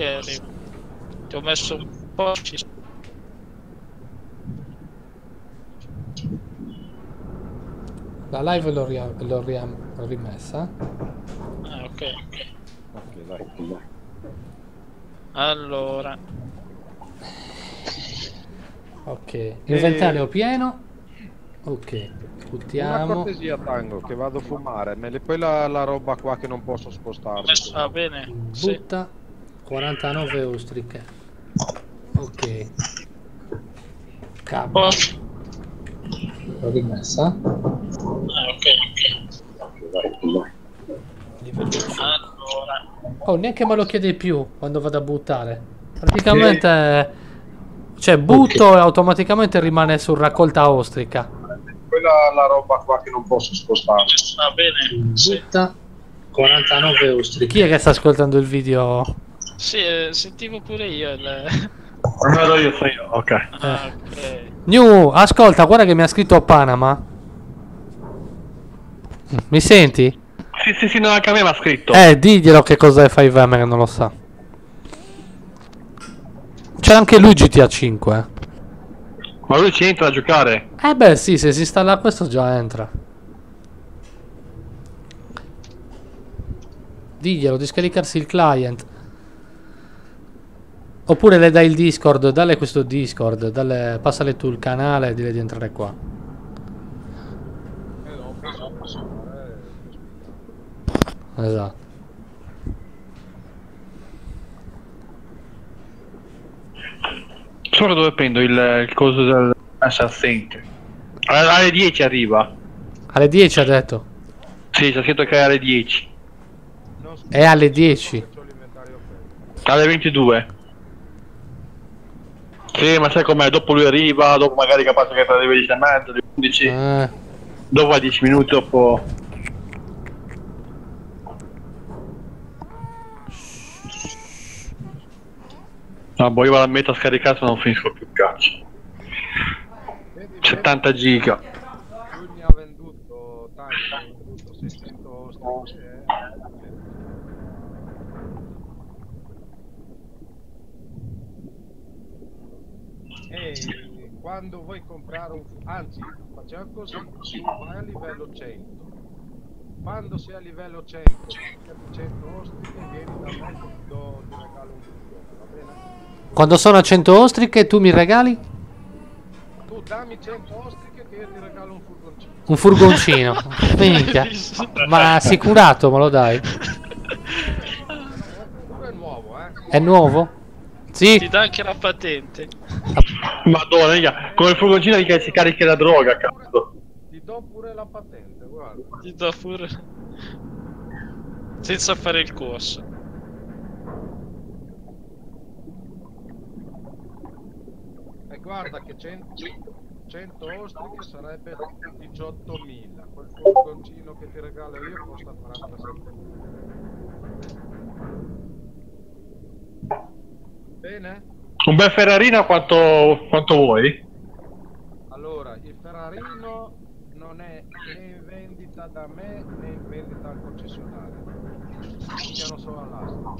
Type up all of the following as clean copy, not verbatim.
che arrivo. Ti ho messo un po'. La live l'ho rimessa. Ah, ok. Ok, dai. Allora. Ok, inventario pieno. Ok, Una buttiamo. cortesia, Tango, che vado a fumare. Me le poi la roba qua che non posso spostarmi. Va bene. Butta. 49 ostriche. Ok. Cambio. L'ho rimessa. Ah, ok. Livello 5. Allora. Oh, neanche me lo chiede più quando vado a buttare. Praticamente, cioè, butto e automaticamente rimane su raccolta ostrica. Quella la roba qua che non posso spostarmi. Va bene. Butta. 49 ostriche. Chi è che sta ascoltando il video? Sì, sentivo pure io il... No, io sono io, ok. Ah, ok. New, ascolta, guarda che mi ha scritto Panama. Mi senti? Sì, no, anche a me mi ha scritto. Diglielo che cos'è 5M che non lo sa. C'è anche lui GTA 5. Ma lui ci entra a giocare? Beh sì, se si installa questo già entra. Diglielo di scaricarsi il client. Oppure le dai il Discord, dalle questo Discord, passale tu il canale e dile di entrare qua. Esatto. Solo dove prendo il coso del Assassin. Alle 10 arriva. Alle 10 ha detto. Sì, c'è scritto che è alle 10. È alle 10. Alle 22. Sì, ma sai com'è? Dopo lui arriva, dopo magari capace che tra le 10 e mezza, le 11. Dopo a 10 minuti dopo. No, poi io vado a mettere a scaricare se non finisco più cazzo. 70 giga. Lui mi ha venduto tanto, mi ha venduto 600 ostriche. E quando vuoi comprare un... Anzi, facciamo così, tu vai a livello 100. Quando sei a livello 100, 100 ostriche, vieni da me che ti regalo un furgone, va bene? Quando sono a 100 ostriche tu mi regali? Tu dammi 100 ostriche che io ti regalo un furgoncino. Un furgoncino. Minchia. Ma assicurato me lo dai? È nuovo, È nuovo? Sì. Ti dà anche la patente. Madonna, mica, come il furgoncino che si carica la droga, cazzo. Ti do pure la patente, guarda. Ti do pure... Senza fare il corso. E guarda che 100 ostriche sarebbe 18.000. Quel furgoncino che ti regalo io costa 47.000. Bene? Un bel Ferrarino quanto vuoi? Allora, il Ferrarino non è né in vendita da me né in vendita al concessionario. Piano solo all'asta.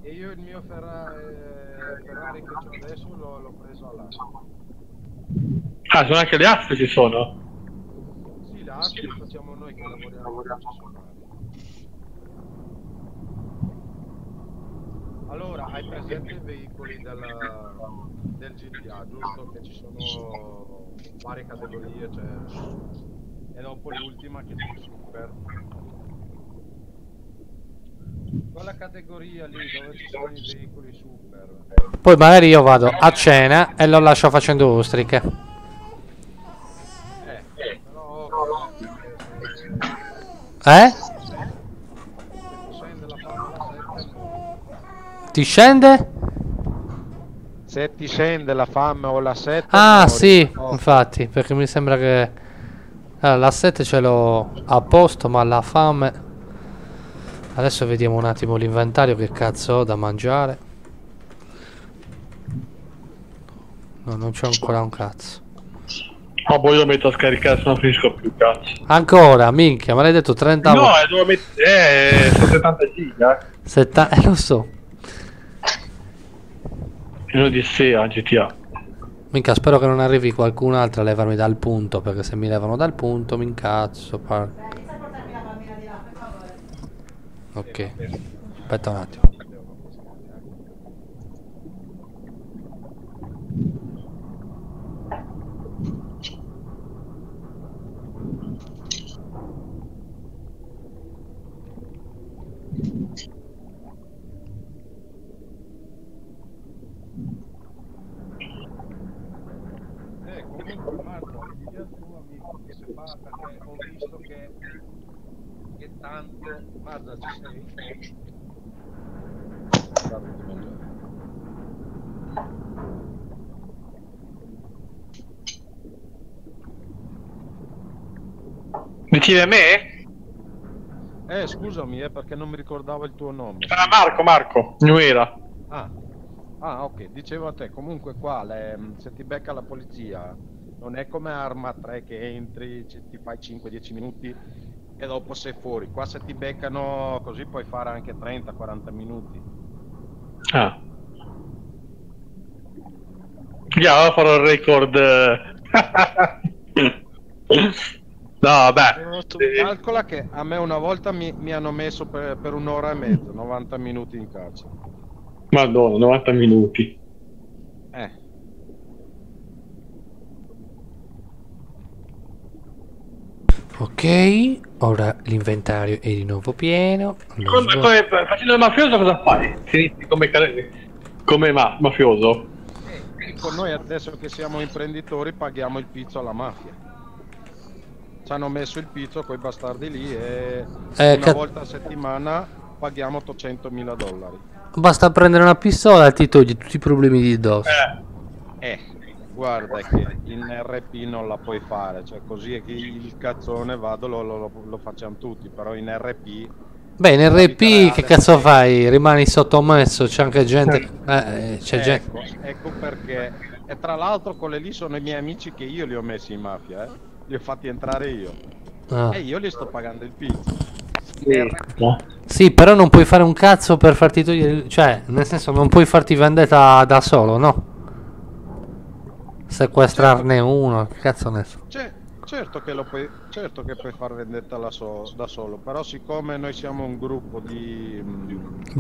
E io il mio Ferrari che ho adesso l'ho preso all'asta. Ah, sono anche le aste ci sono? Sì, le aste le facciamo noi che lavoriamo al concessionario. Allora, hai presente i veicoli del GTA, giusto? Che ci sono varie categorie, cioè... E dopo l'ultima che è il Super. Quella categoria lì dove ci sono i veicoli Super. Poi magari io vado a cena e lo lascio facendo ostriche. Però... Ti scende? Se ti scende la fame o la sete... Ah sì, infatti, perché mi sembra che... Allora, la sete ce l'ho a posto, ma la fame... Adesso vediamo un attimo l'inventario, che cazzo ho da mangiare. No, non c'ho ancora un cazzo. Ma poi lo metto a scaricare se non finisco più cazzo. Ancora, minchia, me l'hai detto 30 No, devo mettere... 70 giga. Lo so. in Odissea GTA. Minchia, spero che non arrivi qualcun altro a levarmi dal punto, perché se mi levano dal punto mi incazzo. Ok, aspetta un attimo. Comunque Marco, di al tuo amico che si fa, perché ho visto che tanto... Mazza, ci sei? Guarda di mangiare. Dici a me? Scusami, perché non mi ricordavo il tuo nome. Ah, Marco, New Era. Ah, ok, dicevo a te, comunque qua se ti becca la polizia non è come Arma 3 che entri, ti fai 5-10 minuti e dopo sei fuori. Qua se ti beccano così puoi fare anche 30-40 minuti. Ah. Ora farò il record. No, vabbè. Calcola che a me una volta mi hanno messo per un'ora e mezza, 90 minuti in carcere. Madonna, 90 minuti. Ok, ora l'inventario è di nuovo pieno. Facendo il mafioso cosa fai? Se inizi come mafioso? Tipo noi adesso che siamo imprenditori paghiamo il pizzo alla mafia. Ci hanno messo il pizzo quei bastardi lì e una volta a settimana paghiamo $800.000. Basta prendere una pistola e ti togli tutti i problemi di dosso. Guarda che in RP non la puoi fare, cioè così è che il cazzone vado lo facciamo tutti, però in RP... Beh, in RP che cazzo fai? Rimani sottomesso, c'è anche gente... c'è gente... Ecco perché... E tra l'altro quelli lì sono i miei amici che io li ho messi in mafia, li ho fatti entrare io. E io li sto pagando il pizzo. Sì, però non puoi fare un cazzo per farti togliere... Cioè, nel senso, non puoi farti vendetta da solo, no? Sequestrarne uno, che cazzo ne so. Certo che puoi far vendetta da solo, però siccome noi siamo un gruppo di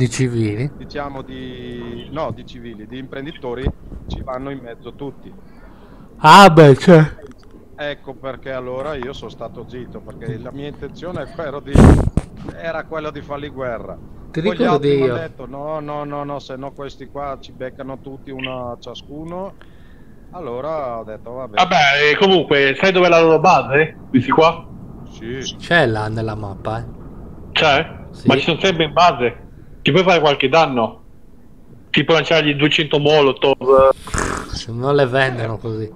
civili, diciamo di civili, di imprenditori, ci vanno in mezzo tutti. Ah beh, cioè. Ecco perché allora io sono stato zitto, perché la mia intenzione era quella di fargli guerra. Ti Poi gli altri mi ricordi hanno detto no, se no questi qua ci beccano tutti una ciascuno. Allora ho detto vabbè, comunque sai dov'è la loro base? Questi qua? Sì. C'è là nella mappa, C'è? Sì. Ma ci sono sempre in base. Ti puoi fare qualche danno? Tipo lanciargli 200 molotov. Non le vendono così.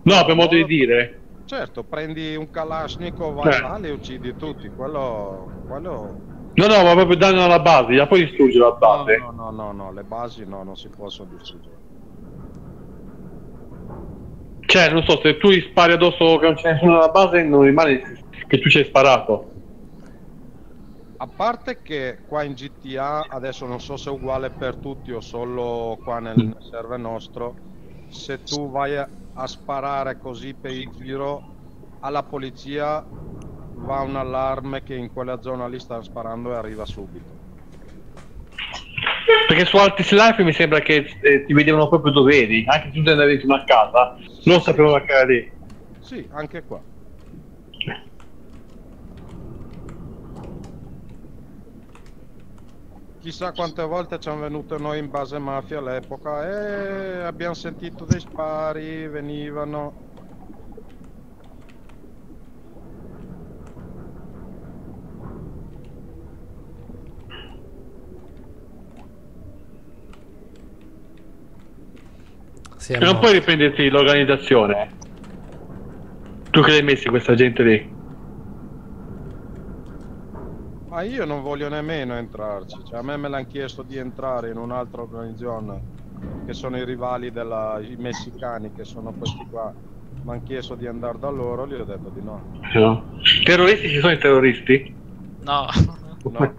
No, per modo di dire. Certo, prendi un Kalashnikov, vai là, li uccidi tutti, quello... No, ma proprio danno alla base, la puoi distruggere la base? No, le basi no, non si possono distruggere. Cioè, non so, se tu gli spari addosso che non c'è nessuno alla base, non rimane che tu ci hai sparato. A parte che qua in GTA, adesso non so se è uguale per tutti o solo qua nel server nostro, se tu vai a sparare così per il giro, alla polizia va un allarme che in quella zona lì stanno sparando e arriva subito. Perché su Altis Life mi sembra che ti vedevano proprio dove eri, anche se tu andavi dentro una casa, non sapevano che era lì. Sì, anche qua. Chissà quante volte ci hanno venuto noi in base mafia all'epoca e abbiamo sentito dei spari, venivano. E non puoi riprenderti l'organizzazione? Tu che l'hai messo questa gente lì? Ma io non voglio nemmeno entrarci, cioè a me l'hanno chiesto di entrare in un'altra organizzazione che sono i rivali i messicani, che sono questi qua. Mi hanno chiesto di andare da loro, gli ho detto di no. No. Terroristi, ci sono i terroristi? No. No.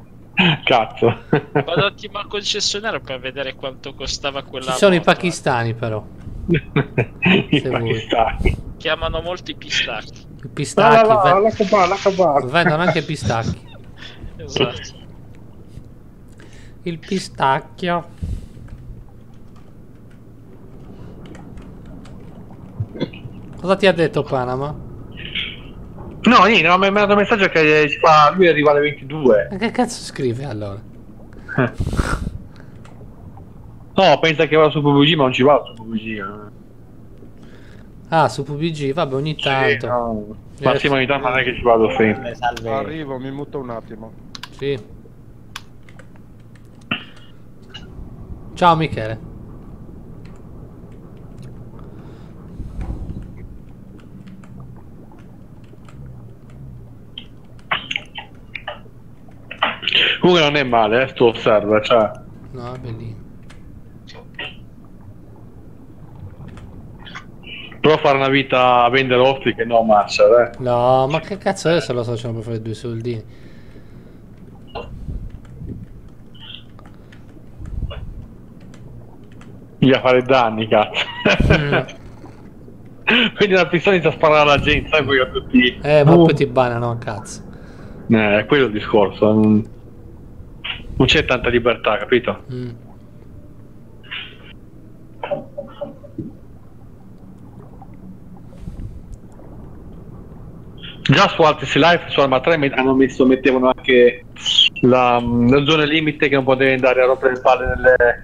Cazzo. Vado un attimo al concessionario per vedere quanto costava quella Ci sono i moto, pakistani però. I Se vuoi. pakistani. Chiamano molti pistacchi. I pistacchi. La cabana. Vendono anche i pistacchi. Esatto. Il pistacchio. Cosa ti ha detto Panama? No, niente, mi ha mandato un messaggio che si fa, lui arriva alle 22. Ma che cazzo scrive allora? No, pensa che vada su PUBG, ma non ci va su PUBG. Ah, su PUBG, vabbè, ogni tanto. No. Ma sì, ma ogni tanto non è che ci vado sempre. Salve. Arrivo, mi muto un attimo. Sì. Ciao Michele. Comunque non è male, sto server, cioè. No, è bellino. Però fare una vita a vendere ostriche no, Marshall, No, ma che cazzo è se lo facciamo per fare 2 soldini? Gli a fare danni, cazzo. Quindi la pistola inizia a sparare alla gente, sai poi a tutti. Ma poi ti banano a cazzo. È quello il discorso. Non c'è tanta libertà, capito? Già su Altis Life, su Arma 3 mettevano anche la zona limite che non potevi andare a rompere le palle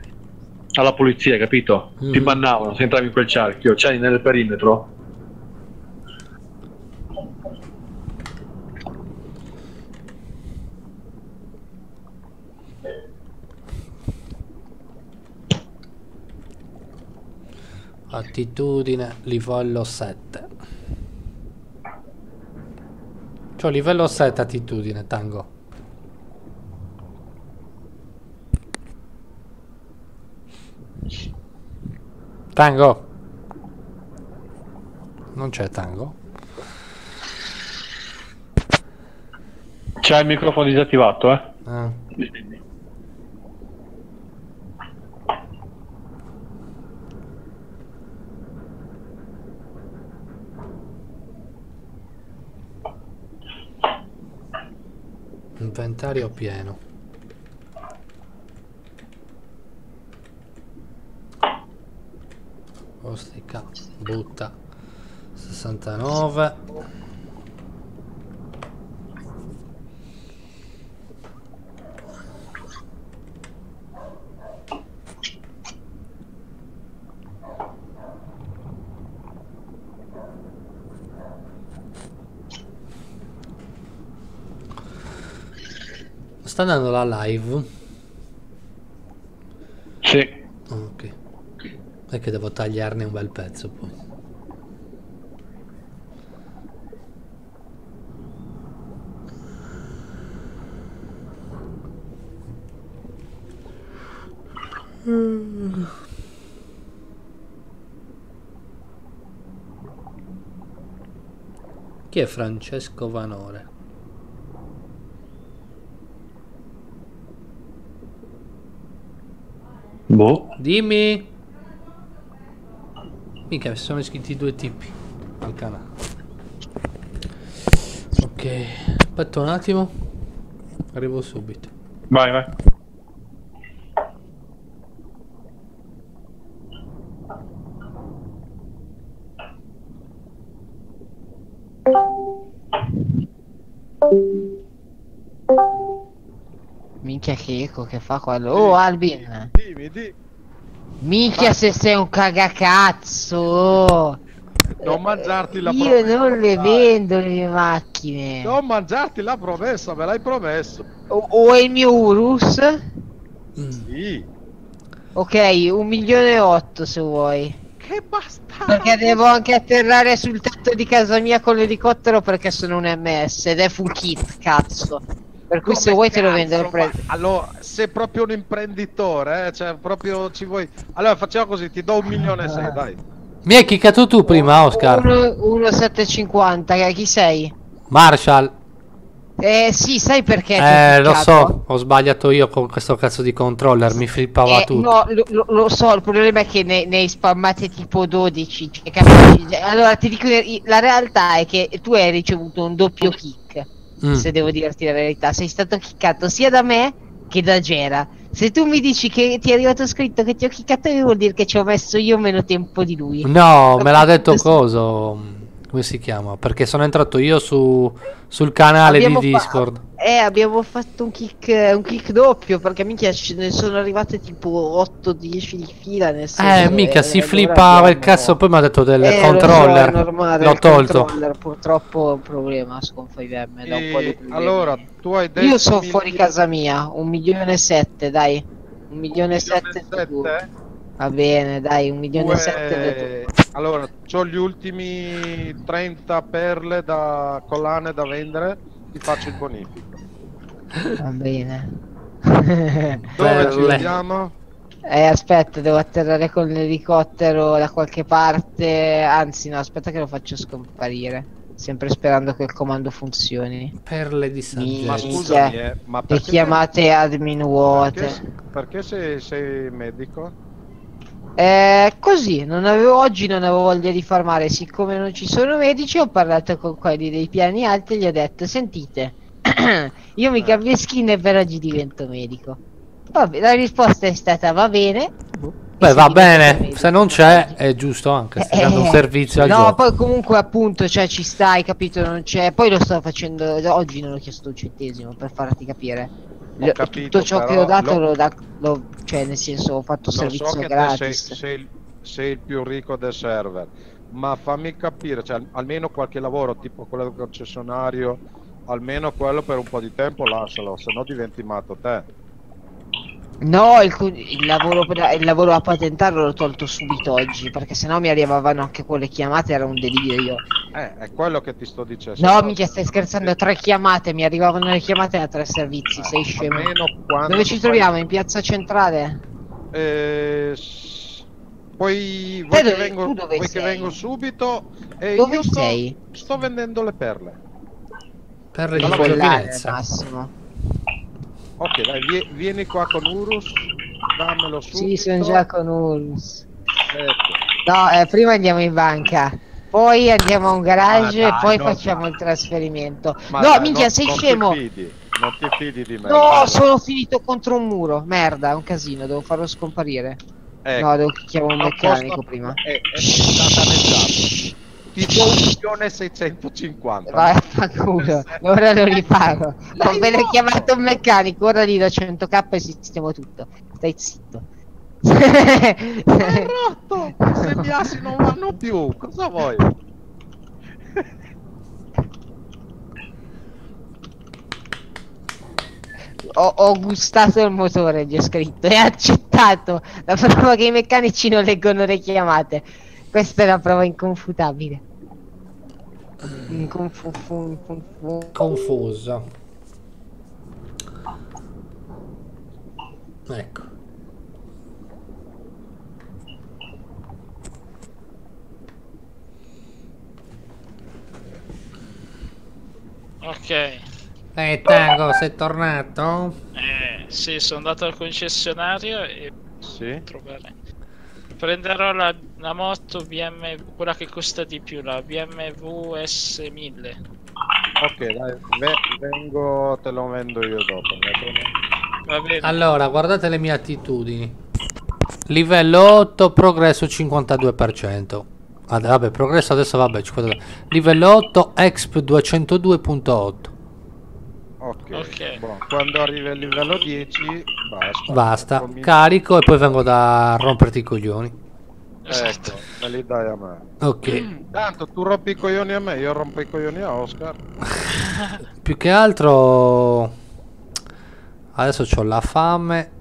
alla polizia, capito? Ti bannavano se entravi in quel cerchio, cioè nel perimetro. Attitudine livello 7. Cioè livello 7 attitudine, Tango. Tango. Non c'è Tango. C'è il microfono disattivato, eh? Ah. Inventario pieno. Ostica, butta 69. Sta andando la live? Sì. Ok. È che devo tagliarne un bel pezzo poi. Chi è Francesco Vanore? Boh. Dimmi. Mica si sono iscritti 2 tipi al canale. Ok, aspetta un attimo. Arrivo subito. Vai, vai. Minchia che eco che fa quello. Oh Albin. Dimmi. Minchia se sei un cagacazzo. Non mangiarti la Io promessa. non le vendo le mie macchine. Non mangiarti la promessa, me l'hai promesso. O è il mio Urus? Sì. Ok, 1,8 milioni se vuoi. Che bastardo. Perché devo anche atterrare sul tetto di casa mia con l'elicottero perché sono un MS ed è full kit, cazzo. Per cui se vuoi te lo vendo al prezzo. Allora, sei proprio un imprenditore, cioè proprio ci vuoi. Allora facciamo così, ti do 1,6 milioni, dai. Mi hai chiccato tu prima, Oscar. 1,750, chi sei? Marshall. Sì, sai perché? Lo so, ho sbagliato io con questo cazzo di controller, mi flippava tutto. No, lo so, il problema è che ne hai spammate tipo 12, cioè, capisci? Allora ti dico, la realtà è che tu hai ricevuto un doppio kick, se devo dirti la verità, sei stato kickato sia da me che da Gera. Se tu mi dici che ti è arrivato scritto che ti ho kickato io, vuol dire che ci ho messo io meno tempo di lui. No, me l'ha detto coso, come si chiama? Perché sono entrato io sul canale di Discord. Abbiamo fatto un kick doppio, perché minchia ce ne sono arrivate tipo 8-10 di fila, nel senso, mica si flippava il cazzo, poi mi ha detto del controller, lo so, è normale, l'ho tolto. Purtroppo è un problema con 5M da un po' di problemi. Allora, tu hai detto io sono fuori casa mia, 1.700.000, dai, 1.700.000. Va bene, dai, 1.700.000. Allora, c'ho gli ultimi 30 perle da collane da vendere, ti faccio il bonifico. Va bene. Dove ci vediamo? Aspetta, devo atterrare con l'elicottero da qualche parte. Anzi, no, aspetta che lo faccio scomparire. Sempre sperando che il comando funzioni. Perle di saggezza. Ma scusami, ma le chiamate admin vuote. Perché sei medico? Così, oggi non avevo voglia di far male. Siccome non ci sono medici, ho parlato con quelli dei piani alti e gli ho detto: sentite, io mi cambio skin e per oggi divento medico. Vabbè, la risposta è stata: va bene. Beh, va bene, se non c'è è giusto anche, stai dando un servizio al gioco. No, poi comunque appunto, cioè ci stai, capito, non c'è. Poi lo sto facendo, oggi non ho chiesto un centesimo per farti capire. Capito, tutto ciò che ho dato cioè nel senso ho fatto servizio so che gratis. Sei il più ricco del server, ma fammi capire, cioè, almeno qualche lavoro tipo quello del concessionario, almeno quello per un po' di tempo lascialo, se no diventi matto te. No, il lavoro a patentarlo l'ho tolto subito oggi, perché sennò mi arrivavano anche quelle chiamate, era un delirio. È quello che ti sto dicendo. No, minchia, stai scherzando, 3 chiamate, mi arrivavano le chiamate da 3 servizi, sei scemo. Dove ci troviamo? In piazza centrale? Poi che vengo subito e dove io sei? sto vendendo le perle. Perle di giovinezza. Massimo. Ok, dai, vieni qua con Urus, dammelo subito. Sì, sono già con Urus. Ecco. No, prima andiamo in banca, poi andiamo a un garage dai, e poi no, facciamo il trasferimento. Ma no, dai, minchia, sei scemo! Non ti fidi di me. No, guarda. sono finito contro un muro. Merda, è un casino, devo farlo scomparire. Ecco. No, devo chiamare un meccanico prima. È danneggiato. Ti do 1.650.000. Vai a fa culo, ora lo riparo. Ho appena chiamato un meccanico, ora gli do 100k e sistemo tutto. Stai zitto. Hai rotto! Se gli assi non vanno più, cosa vuoi? Ho gustato il motore, gli ho scritto, e accettato. La prova che i meccanici non leggono le chiamate. Questa è la prova inconfutabile. Confuso. Ecco. Ok. Tango, sei tornato? Sì, sono andato al concessionario e Sì? prenderò la moto quella che costa di più, la BMW S1000. Ok, dai, vengo, te lo vendo io dopo. Va bene. Allora, guardate le mie attitudini. Livello 8, progresso 52%. Vabbè, progresso adesso vabbè, 52. Livello 8, exp 202.8. Ok. Bon, quando arrivi al livello 10 basta. Carico e poi vengo da romperti i coglioni. Ecco, me li dai a me. Ok. Tanto tu rompi i coglioni a me, io rompo i coglioni a Oscar. Più che altro adesso c'ho la fame,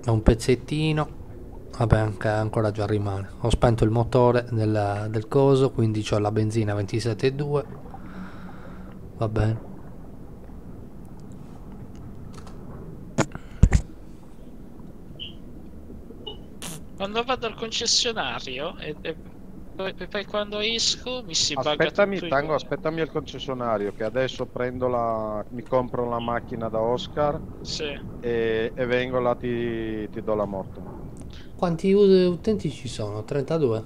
un pezzettino. Vabbè, ancora già rimane. Ho spento il motore del coso, quindi c'ho la benzina 27,2. Va bene. Quando vado al concessionario poi quando esco mi si bugga Aspettami, tutto Tango, il... aspettami al concessionario che adesso mi compro la macchina da Oscar Sì. e vengo là, ti do la moto. Quanti utenti ci sono? 32.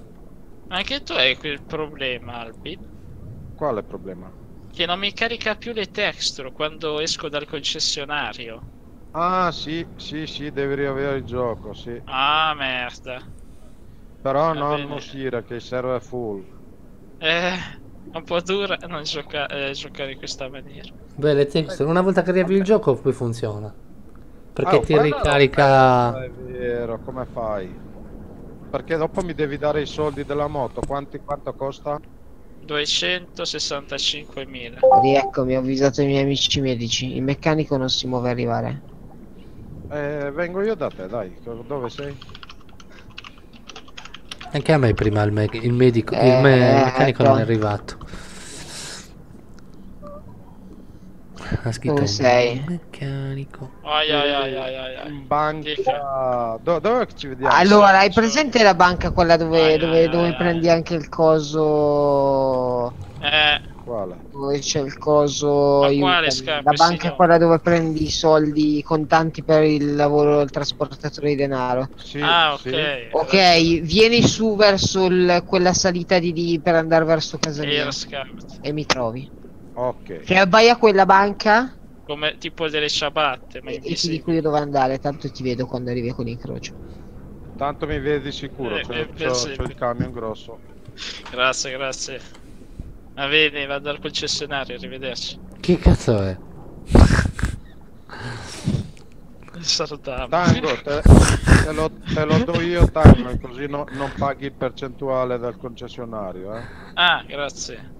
Anche tu hai quel problema, Albi, Qual è il problema? che non mi carica più le texture quando esco dal concessionario. Ah, sì, devi riavere il gioco, sì. Ah, merda. Però Va non bene. uscire, che il server è full. Un po' dura non giocare in questa maniera. Beh, le texture, una volta che riavvi il gioco poi funziona. Perché Ah, ti prendi ricarica... l'offerta, è vero, come fai? Perché dopo mi devi dare i soldi della moto, quanto costa? 265.000. Rieccomi, ho avvisato i miei amici medici. Il meccanico non si muove a arrivare. Vengo io da te, dai, dove sei? Anche a me prima il medico, il meccanico non è ecco. arrivato. Ha scritto Dove sei? meccanico. Ai. In banca... Dove ci vediamo? Allora, hai Sono- presente la banca quella dove, dove ai. prendi anche il coso? Quale? Dove c'è il coso? Ma quale Aiutami. scarpe, La banca è signore? quella dove prendi i soldi contanti per il lavoro del trasportatore di denaro. Sì, Ah, sì. ok. Ok, vieni su verso quella salita di lì per andare verso casa mia Air scarpe. e mi trovi. Ok. Cioè, vai a quella banca Come tipo delle ciabatte, ma e ti invisibili. dico io dove andare, tanto ti vedo quando arrivi con l'incrocio. Tanto mi vedi sicuro, c'ho il camion grosso. Grazie. Va bene, vado al concessionario, arrivederci. Che cazzo è? Salutiamo. Tango, te lo do io, Tango, così non paghi il percentuale del concessionario, eh? Ah, grazie.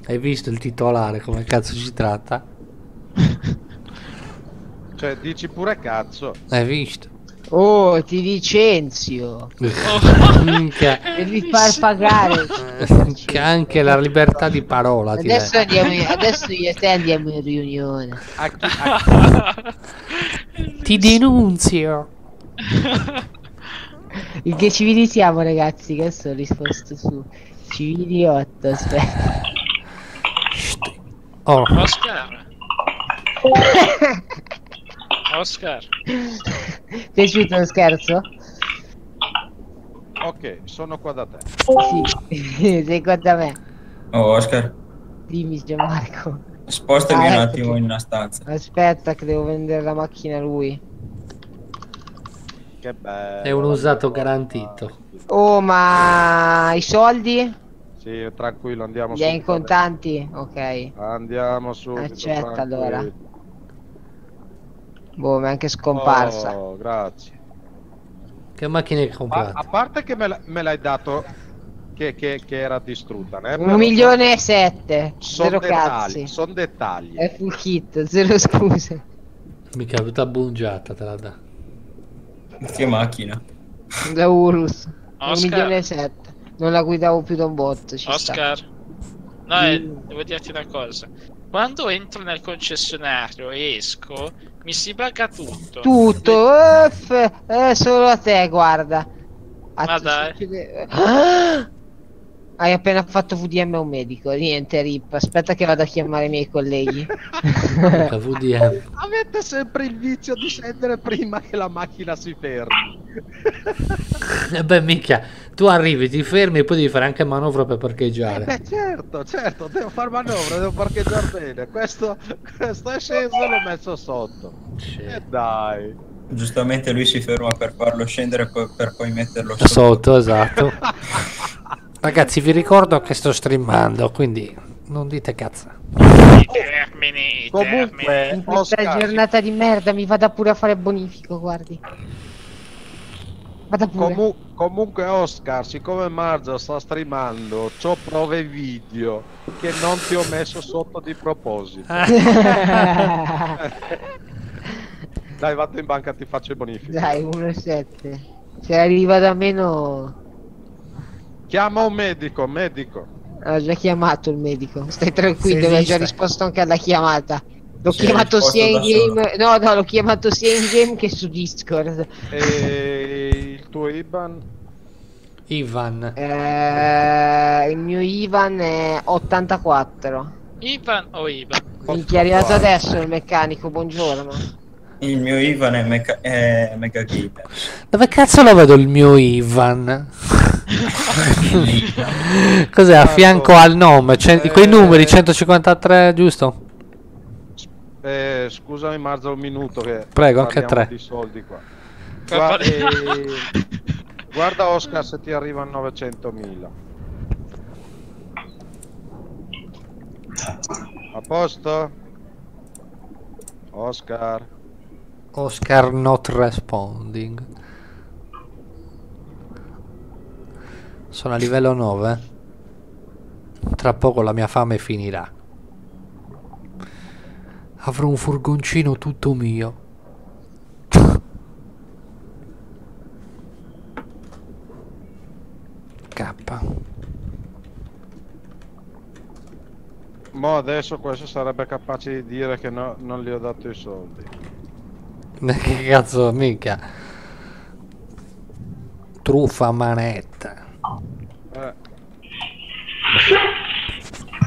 Hai visto il titolare come cazzo si tratta? Cioè, dici pure cazzo. Hai visto? Oh, ti licenzio. Minchia. Devi far pagare. Che anche la libertà di parola ti Adesso, dai. adesso io e te andiamo in riunione. Ti denunzio. In che civili siamo, ragazzi? Che adesso ho risposto su civili 8. Aspetta. Oh, Oscar. Piaciuto lo scherzo? Ok, sono qua da te. Sì, sei qua da me. Oh, Oscar, Dimmi, Gianmarco. spostami un attimo eccoti. in una stanza. Aspetta che devo vendere la macchina a lui. Che bello. è un usato garantito. Oh, ma i soldi? Sì, tranquillo, andiamo Li hai in subito. contanti? Ok. Andiamo subito. Accetta, tranquillo. allora. Boh, mi è anche scomparsa. Oh, grazie. Che macchine hai comprato? A parte che me l'hai dato che era distrutta, né? 1.700.000. Zero cazzi. Sono dettagli. È full kit, zero scuse. Mica tutta bungiata te la dà. Che macchina? Da Urus. Oscar. 1.700.000. Non la guidavo più da un botto. Ci sta. Oscar. No, devo dirti una cosa. Quando entro nel concessionario e esco, mi si bugga tutto. Tutto. Solo a te, guarda. Ma dai. Ah! Hai appena fatto VDM a un medico. Niente, rip. Aspetta che vado a chiamare i miei colleghi. Mica VDM. Avete sempre il vizio di scendere prima che la macchina si fermi. E beh, mica, tu arrivi, ti fermi e poi devi fare anche manovra per parcheggiare. Certo, devo fare manovra, devo parcheggiare bene. Questo è sceso e l'ho messo sotto. E dai. Giustamente lui si ferma per farlo scendere per poi metterlo Sotto, esatto. Ragazzi, vi ricordo che sto streamando, quindi non dite cazzo. I termini. Comunque, In questa Oscar, giornata di merda mi vada pure a fare bonifico, guardi. Vada pure. comunque Oscar, siccome Marzio sta streamando, c'ho prove video che non ti ho messo sotto di proposito. Dai, vado in banca, ti faccio il bonifico. Dai, 1.7. Se arriva da meno... Chiama un medico. Ho già chiamato il medico. Stai tranquillo, Se mi ha già esiste. risposto anche alla chiamata. L'ho Si è chiamato risposto sia in da game... No, l'ho chiamato sia in game che su Discord. E il tuo IBAN? Ivan. Il mio Ivan è 84. Ivan o Ivan? Minchia, è arrivato adesso il meccanico, buongiorno. Il mio Ivan è Mega Gamer. Dove cazzo lo vedo il mio Ivan? Cos'è a fianco al nome? Quei numeri 153, giusto? Scusami Marzio un minuto che Prego, anche parliamo 3. di soldi qua. Guarda- Guarda Oscar se ti arrivano 900.000. A posto? Oscar? Oscar not responding. Sono a livello 9. Tra poco la mia fame finirà. Avrò un furgoncino tutto mio. K. Mo adesso questo sarebbe capace di dire che no, non gli ho dato i soldi. Che cazzo, mica. Truffa manetta.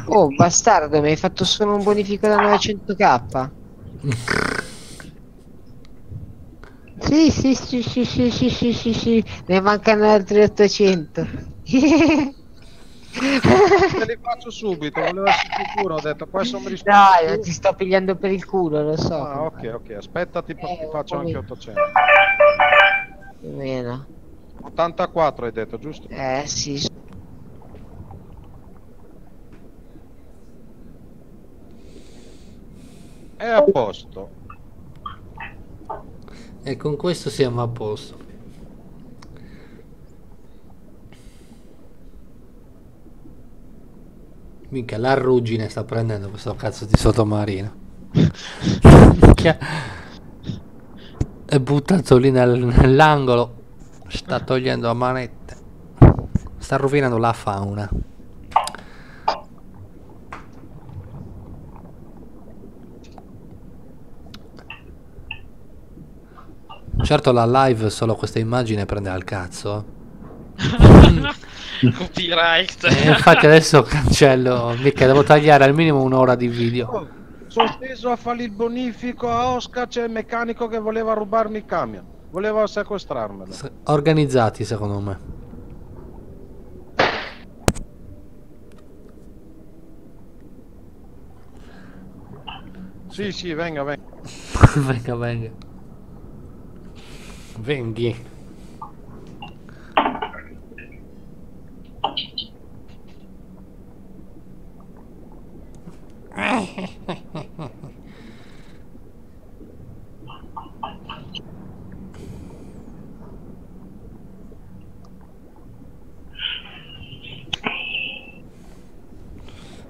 Oh, bastardo, mi hai fatto solo un bonifico da 900k. Sì, sì, sì, sì, sì, sì, sì, sì, sì. Ne mancano altri 800. Te li faccio subito, volevo essere sicuro, ho detto poi se mi rispondi No, tu- ti sto pigliando per il culo, lo so. Ah, ok, aspetta, ti faccio anche 800. Più o meno. 84 hai detto, giusto? Sì. È a posto. E con questo siamo a posto. Mica la ruggine sta prendendo questo cazzo di sottomarino. Minchia. È buttato lì nell'angolo. Sta togliendo a manette. Sta rovinando la fauna. Certo la live solo questa immagine prende al cazzo. Copyright. Infatti adesso cancello. Mica devo tagliare al minimo un'ora di video. Oh, sono steso a fare il bonifico a Oscar, c'è il meccanico che voleva rubarmi il camion. Voleva sequestrarmelo. Organizzati secondo me. Sì, sì, venga, venga. Venga, venga. Venghi.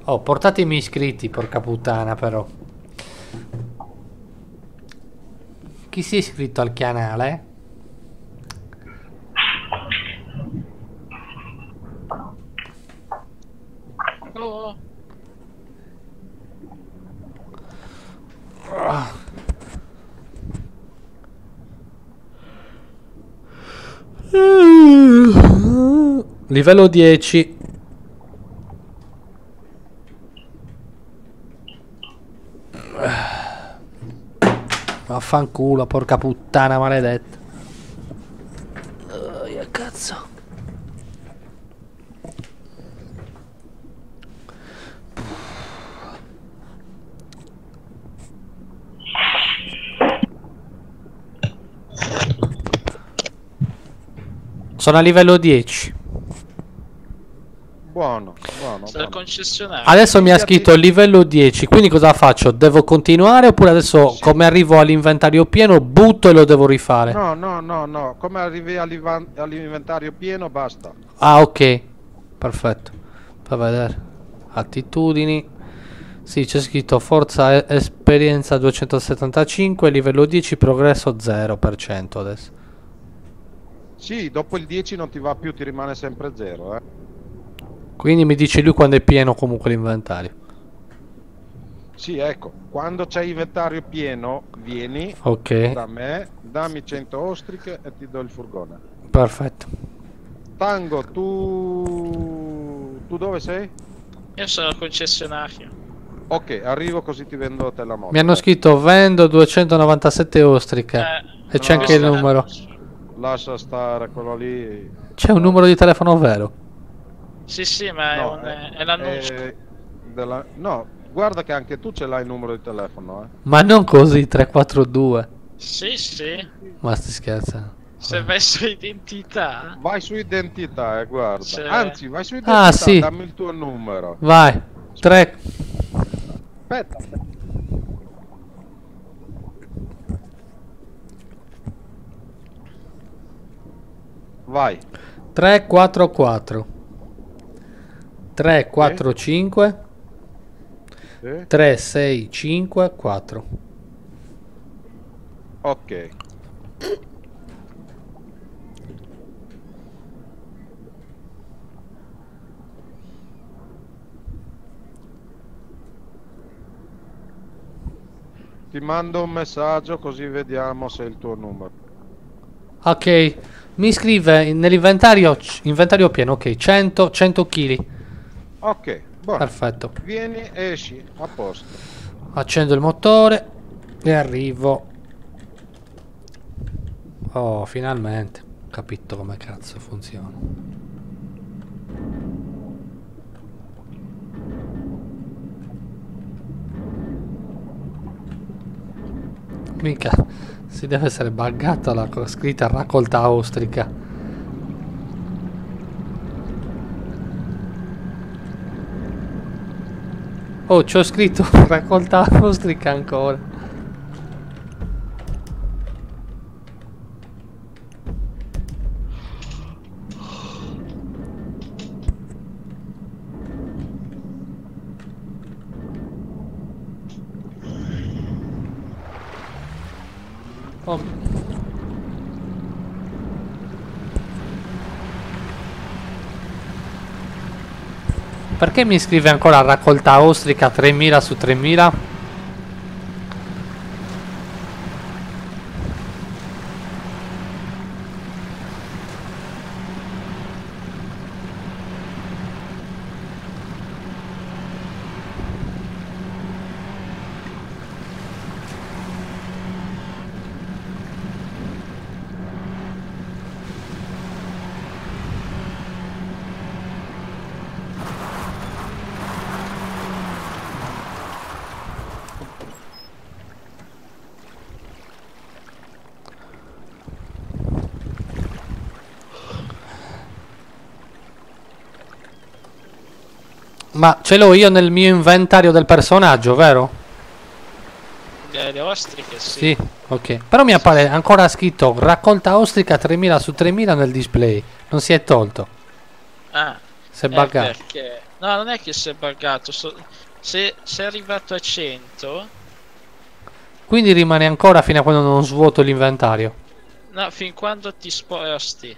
Oh, portatemi iscritti, porca puttana, però. Chi si è iscritto al canale? Oh. Livello 10. Vaffanculo, porca puttana maledetta. Oh, cazzo. Sono a livello 10. Buono, buono, Sta al buono. concessionario. Adesso mi ha scritto livello 10, quindi cosa faccio? Devo continuare oppure adesso Sì. come arrivo all'inventario pieno butto e lo devo rifare? No, no, no, no. Come arrivi all'inventario pieno, basta. Ah, ok. Perfetto. Fai vedere. Attitudini. Sì, c'è scritto forza esperienza 275, livello 10, progresso 0% adesso. Sì, dopo il 10 non ti va più, ti rimane sempre 0, Quindi mi dice lui quando è pieno comunque l'inventario. Sì, ecco, quando c'è inventario pieno, vieni Ok, da me, dammi 100 ostriche e ti do il furgone. perfetto. Tango, tu dove sei? Io sono al concessionario. Ok, arrivo così ti vendo te la moto. Mi hanno scritto vendo 297 ostriche. E c'è no, anche il numero. Lascia stare quello lì. C'è un numero di telefono vero? Sì, ma No, è l'annuncio. No, guarda che anche tu ce l'hai il numero di telefono, eh. Ma non così, 342. Sì. Ma sti scherzando. Se vai su identità. Vai su identità, guarda. C'è- Anzi, vai su identità, sì. dammi il tuo numero. Vai. 3. Aspetta. Vai. 344 345 Sì. 365 4. Ok. Ti mando un messaggio così vediamo se è il tuo numero. Ok, mi scrive nell'inventario inventario pieno, ok, 100 kg. Ok, buono. Perfetto. Vieni, esci, a posto. Accendo il motore e arrivo. Oh, finalmente ho capito come cazzo funziona. Mica si deve essere buggata la scritta raccolta austrica. Oh, c'ho scritto raccolta austrica ancora. Oh. Perché mi scrive ancora raccolta austrica 3000 su 3000? Ma ce l'ho io nel mio inventario del personaggio, vero? Le ostriche, sì. Sì, ok. Però mi appare ancora scritto raccolta ostrica 3000 su 3000 nel display. Non si è tolto. Ah, Si è buggato. perché... No, non è che si è buggato. Se è arrivato a 100... Quindi rimane ancora fino a quando non svuoto l'inventario. No, fin quando ti sposti.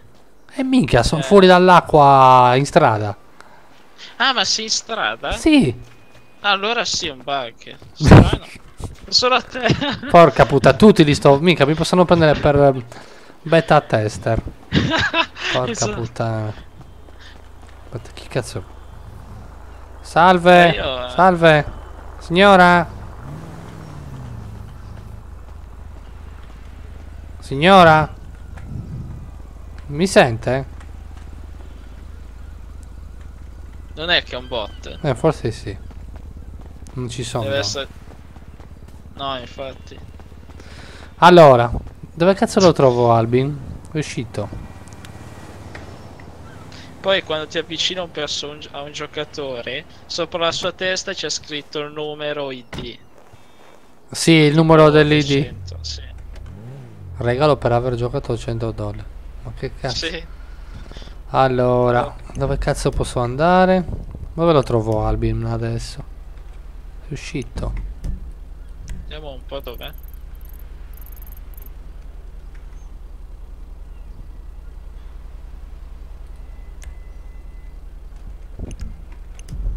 E minchia, sono fuori dall'acqua in strada. Ah, ma sei in strada? Sì. Allora sì, è un bug. Strano. Solo a te. Porca puttana, tutti li sto... Mica, mi possono prendere per beta tester. Porca Esatto. puttana. Aspetta, chi cazzo... Salve. Io, Salve. Signora. Signora. Mi sente? Non è che è un bot. Forse sì. Non ci sono. Deve no. essere... No, infatti. Allora, dove cazzo lo trovo Albin? È uscito. Poi quando ti avvicina a un giocatore, sopra la sua testa c'è scritto il numero ID. Sì, il numero dell'ID. 100, sì. Regalo per aver giocato $100. Ma che cazzo? Sì. Allora, dove cazzo posso andare? Dove lo trovo Albin adesso? È uscito. Vediamo un po' dov'è.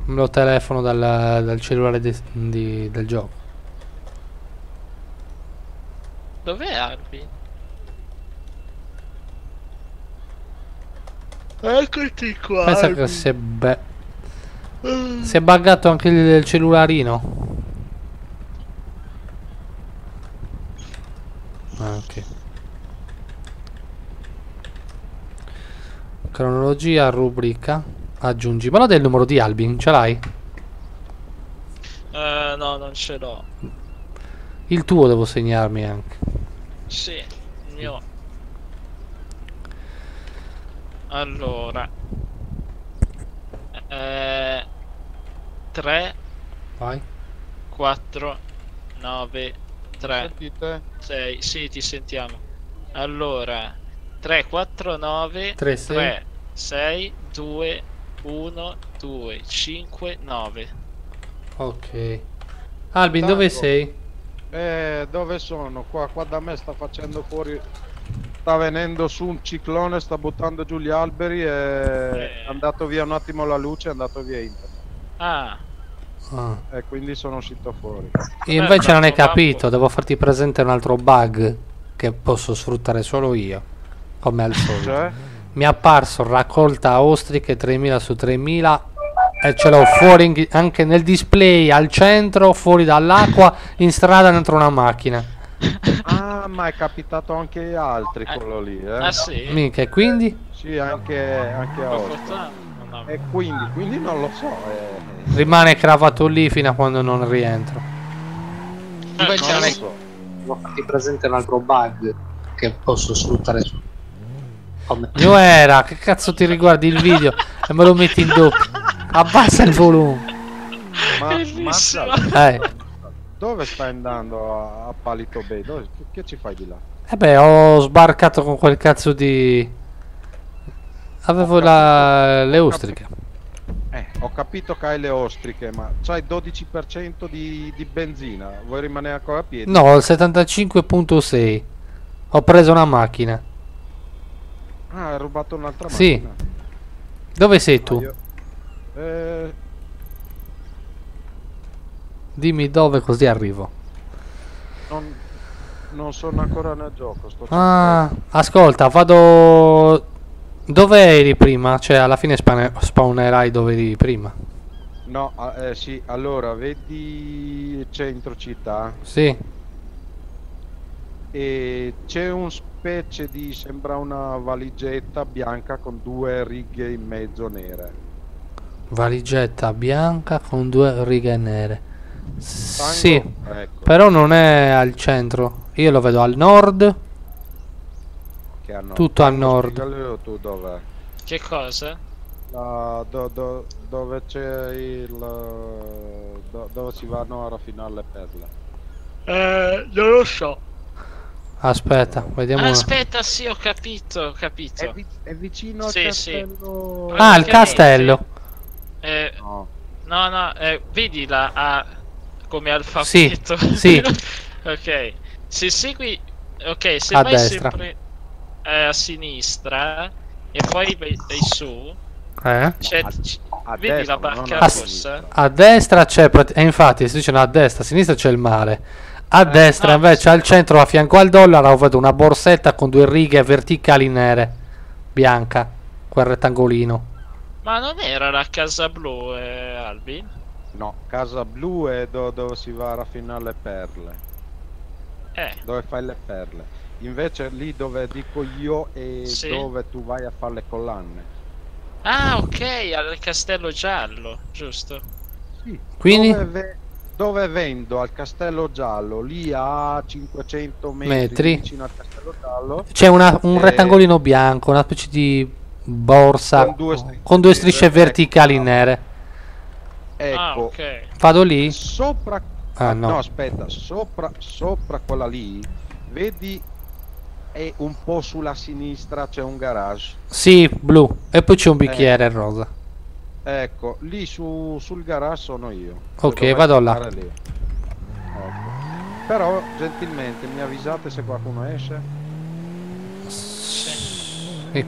Me lo telefono dal cellulare del gioco. Dov'è Arby? Eccoti qua. Pensa che si è buggato anche il cellularino. Ah, ok. Cronologia, rubrica, aggiungi. Ma del numero di Albin, ce l'hai? No, non ce l'ho. Il tuo devo segnarmi anche. Sì, il mio. Allora. 3, Vai. 4, 9, 3, Sentite? 6. Sì, ti sentiamo. Allora. 3, 4, 9, 3, 6. 3, 6, 2, 1, 2, 5, 9. Ok. Albin, Tanto. dove sei? Dove sono? Qua da me sta facendo fuori. Sta venendo su un ciclone, sta buttando giù gli alberi e è andato via un attimo la luce, è andato via internet. Ah, Ah. E quindi sono uscito fuori. Io invece non hai tanto capito, devo farti presente un altro bug che posso sfruttare solo io, come al solito. Cioè? Mi è apparso raccolta ostriche 3000 su 3000 e ce l'ho fuori anche nel display al centro, fuori dall'acqua, in strada dentro una macchina. Ah, ma è capitato anche agli altri quello lì, eh? ah sì? Mica, e quindi? Sì, anche a Per Ostia. fortuna non avevo. E quindi non lo so. Rimane cravato lì fino a quando non rientro. Invece Non non lo è- so. Devo farti presente un altro bug che posso sfruttare su. Io era, che cazzo ti riguardi il video e me lo metti in doppio? Abbassa il volume. Bellissimo. Dove stai andando a Palito Bay? Che ci fai di là? E beh, ho sbarcato con quel cazzo di... Avevo le ostriche. Ho capito che hai le ostriche, ma c'hai 12% di benzina. Vuoi rimanere ancora a piedi? No, il 75.6. Ho preso una macchina. Ah, hai rubato un'altra Sì. macchina. Dove sei tu? Io- Dimmi dove così arrivo. non sono ancora nel gioco. Sto Ah, ascolta, vado... Dove eri prima? Cioè, alla fine spawnerai dove eri prima. No, sì, allora vedi centro città Sì. e c'è un specie di, sembra una valigetta bianca con due righe in mezzo nere. Valigetta bianca con 2 righe nere. Tango? Sì, Ecco, però non è al centro. Io lo vedo al nord. che hanno tutto al Tango, nord. spiegalelo tu dov'è. Che cosa? Dove c'è dove si vanno a raffinare le perle. Non lo so. Aspetta, vediamo. Aspetta, sì, ho capito, ho capito. È vicino al Sì, sì. castello. Ah, il Ok, castello. No. No, vedi la A come alfabeto. sì. Ok, se segui, ok, se A vai destra. sempre a sinistra e poi vai su, Eh? c'è, A vedi destra, la barca non a rossa? sinistra. A destra c'è, e infatti si dice a destra, a sinistra c'è il mare. A destra ah, invece sì. al centro a fianco al dollaro vedo una borsetta con 2 righe verticali nere. Bianca, quel rettangolino. Ma non era la casa blu, Albi? No, Casa Blu è dove si va a raffinare le perle. Dove fai le perle. Invece lì dove dico io è Sì. dove tu vai a fare le collane. Ah, ok, al castello giallo, giusto? Sì. Quindi? Dove vendo al castello giallo, lì a 500 Metri. vicino al castello giallo. C'è un rettangolino bianco, una specie di borsa con due strisce ecco. verticali nere. Ecco, Ah, ok. Vado lì? sopra Ah, no. no, aspetta, sopra quella lì, vedi, è un po' sulla sinistra c'è un garage. Sì, blu. E poi c'è un bicchiere rosa. Ecco, lì sul garage sono io. Ok, Se dovessi vado là. andare lì. Ecco. Però gentilmente mi avvisate se qualcuno esce. Sì.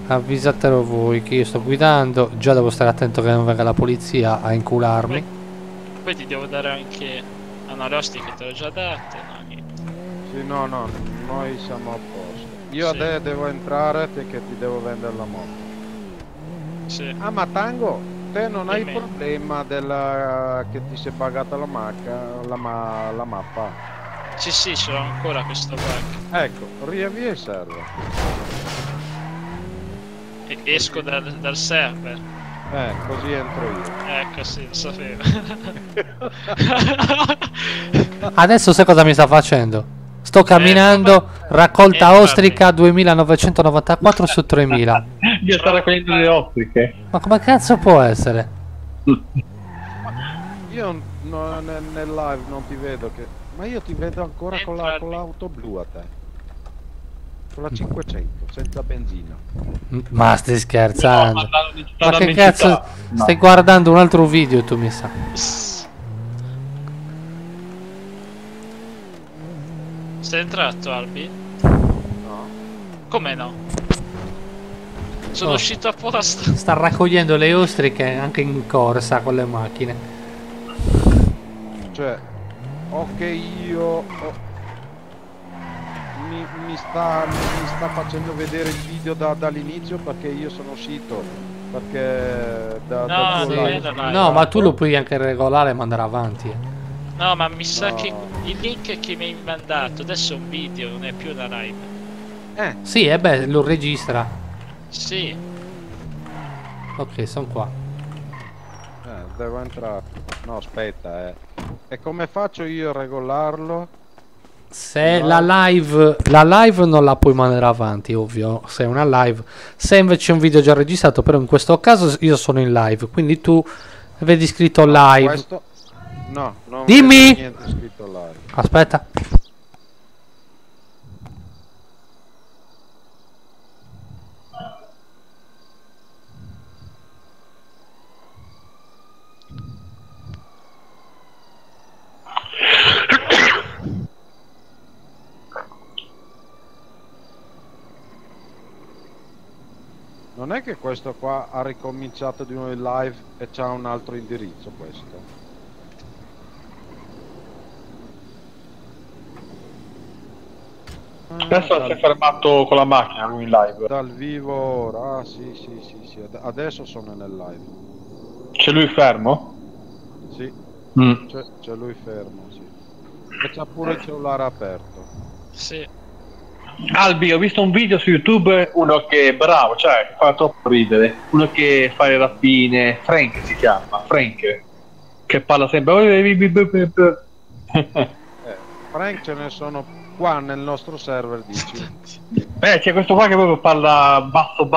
Avvisatelo voi che io sto guidando. Già devo stare attento che non venga la polizia a incularmi. Poi ti devo dare anche... Ah no, le ostiche te le ho già date, no, niente. Sì, no, noi siamo a posto. Io Sì. adesso devo entrare perché ti devo vendere la moto. Sì. Ah, ma Tango, te non hai il Dimmi. problema che ti sei pagata la la mappa? Sì, ce l'ho ancora questo bug. Ecco, riavvia il server. Esco dal server. Così entro io. Ecco, sì, lo sapevo. Adesso sai cosa mi sta facendo? Sto camminando, raccolta Entrate. ostrica 2994 su 3000. Io sto raccogliendo le ostriche. Ma come cazzo può essere? Io nel live non ti vedo ma io ti vedo ancora con l'auto blu a te. Con la 500, senza benzina. Ma stai scherzando? No, Ma che in cazzo? città. No. Stai guardando un altro video tu, mi sa. Sei entrato, Albi? No? Come no? Sono Oh. uscito apposta. Sta raccogliendo le ostriche anche in corsa con le macchine. Cioè, mi sta facendo vedere il video dall'inizio perché io sono uscito. Perché No, tuo non live è da sono live. No, ma entrato. tu lo puoi anche regolare e mandare avanti. No, ma mi sa No. che il link che mi hai mandato adesso è un video, non è più una live. Sì, e beh, lo registra. Sì, Ok, sono qua. Devo entrare. No, aspetta, E come faccio io a regolarlo? Se la live non la puoi mandare avanti, ovvio, se è una live. Se invece è un video già registrato, però in questo caso io sono in live, quindi tu vedi scritto live. Questo? No, non Dimmi! vedo niente scritto live. Aspetta. Non è che questo qua ha ricominciato di nuovo il live e c'ha un altro indirizzo questo. Adesso si è fermato con la macchina lui in live. Dal vivo ora, sì, adesso sono nel live. C'è lui fermo? Sì, Mm. c'è lui fermo, sì. E c'ha pure il cellulare aperto. sì. Albi, ho visto un video su YouTube, uno che è bravo, cioè fa troppo ridere. Uno che fa le rapine, Frank si chiama, Frank, che parla sempre. Frank ce ne sono qua nel nostro server, dici? C'è questo qua che proprio parla basso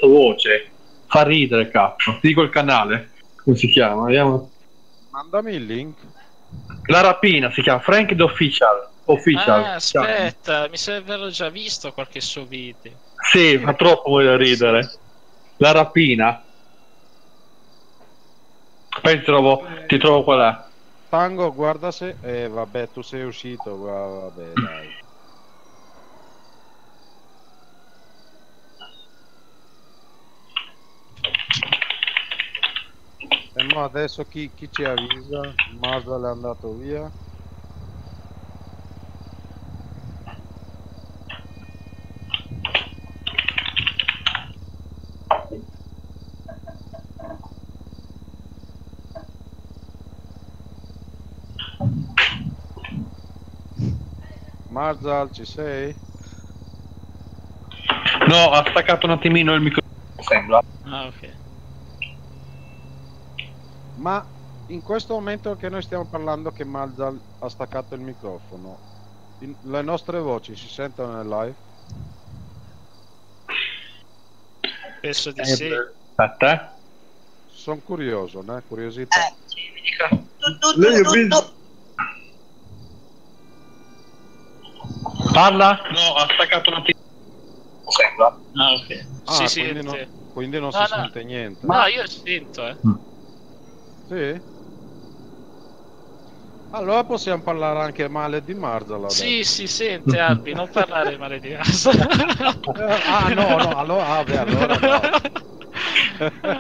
voce, fa ridere, cazzo. Ti dico il canale, come si chiama? Vediamo. Mandami il link. La rapina si chiama Frank the Official. Ah, aspetta, mi sembra averlo già visto qualche suo video. Sì, fa troppo ridere. La rapina. Poi ti trovo qua là. Tango, guarda se... vabbè, tu sei uscito, vabbè, dai. E mo adesso chi ci avvisa? Mazda è andato via. Marzal, ci sei? No, ha staccato un attimino il microfono, sembra. Ah, ok. Ma in questo momento che noi stiamo parlando che Marzal ha staccato il microfono, le nostre voci si sentono nel live? Penso di sì. Aspetta, Sono curioso, né? Curiosità. Parla? No, ha staccato un attimino, sembra. Ah, ok. Ah, Sì, quindi non No, si no. sente niente. No, io sento, Sì? Allora possiamo parlare anche male di Marzal adesso. Sì, si sente, Albi, non parlare male di Asa. No, allora no.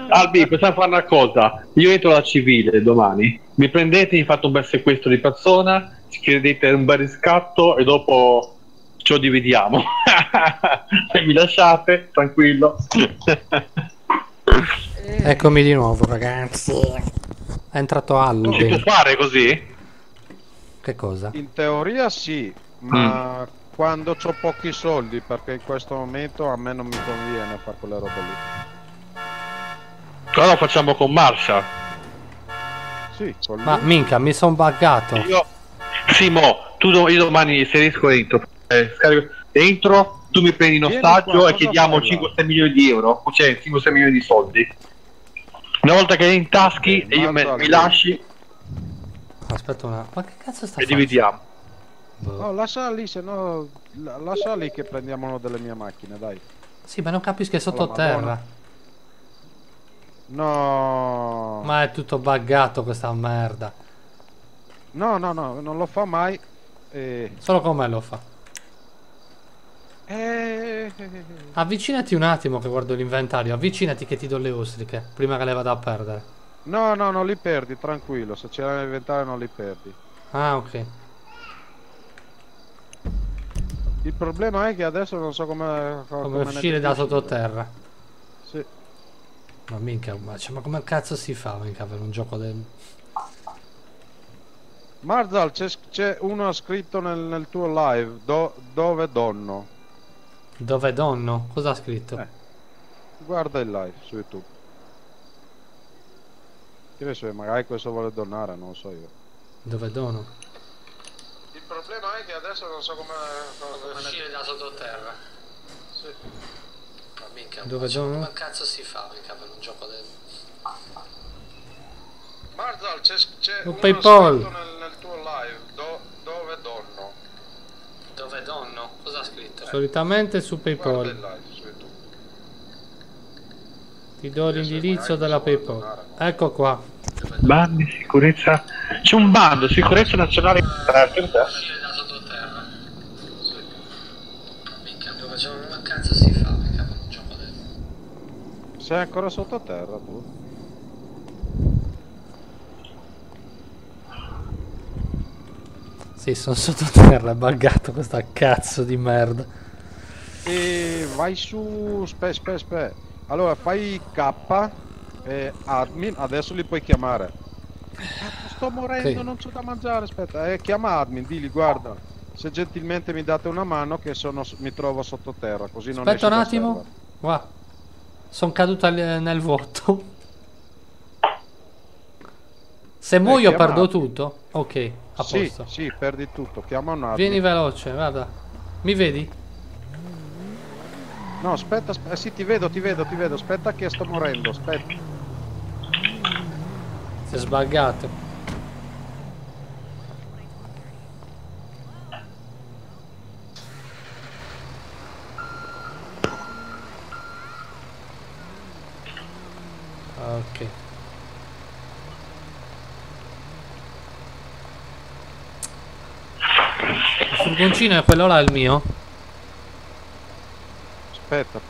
Albi, possiamo fare una cosa? Io entro alla civile domani, mi prendete, mi fate un bel sequestro di persona, ci chiedete un bel riscatto e dopo ce lo dividiamo. Se mi lasciate, tranquillo. Eccomi di nuovo, ragazzi. È entrato Aldo. Si può fare così? Che cosa? In teoria sì, ma quando ho pochi soldi, perché in questo momento a me non mi conviene fare quelle robe lì. Allora lo facciamo con Marshall. Sì, con Ma lui. minchia, mi son buggato. Io domani inserisco entro, tu mi prendi in Vieni ostaggio qua, e cosa chiediamo fai là? 5-6 milioni di euro, cioè 5-6 milioni di soldi. Una volta che è in taschi Ok, e io Marzal, mi lasci Aspetta una... Ma che cazzo sta e facendo? dividiamo. Boh. No, lascia lì, se no lascia lì che prendiamo una delle mie macchine, dai. Sì, ma non capisco che è Alla sottoterra. Madonna. No. Ma è tutto buggato questa merda. No, non lo fa mai. Solo con me lo fa. Avvicinati un attimo che guardo l'inventario. Avvicinati che ti do le ostriche. Prima che le vada a perdere. No, non li perdi, tranquillo. Se c'era nell'inventario non li perdi. Ah, ok. Il problema è che adesso non so come uscire da sottoterra. Sì. Ma minchia, ma come cazzo si fa minchia, per un gioco del... Marzal, c'è uno scritto nel tuo live. Dove donno? Dove donno? Cosa ha scritto? Guarda il live su YouTube. Che ne so, magari questo vuole donare, non lo so io. Dove dono? Il problema è che adesso non so come uscire da sottoterra. Sì. Ma minchia, dove dono? Come cazzo si fa minchia, per un gioco del... Marzal, c'è uno PayPal. scritto nel tuo live. Dove donno? Dove donno? Cosa ha scritto? Solitamente su Guarda PayPal. il live su YouTube. Ti do l'indirizzo della PayPal. Ecco qua. Bandi, sicurezza. C'è un bando, sicurezza nazionale. Uscire da sottoterra. Minchia, dove come cazzo si fa minchia, per un gioco del... Sei ancora sottoterra tu? Sì, sono sottoterra, è buggato questa cazzo di merda. E vai su spe. Allora fai K e admin, adesso li puoi chiamare. Sto morendo, Ok. non c'ho da mangiare, aspetta. Chiama admin, digli guarda, se gentilmente mi date una mano che mi trovo sottoterra, così non Aspetta esco un dal attimo. server. Qua. Sono caduta nel vuoto. Se muoio chiama perdo admin. tutto? Ok, a posto. Sì, perdi tutto, chiama un admin. Vieni veloce, guarda. Mi vedi? No, aspetta, sì, ti vedo, aspetta che sto morendo, aspetta. Si è sbaggato. Ok. Il furgoncino è quello là, il mio? Aspetta.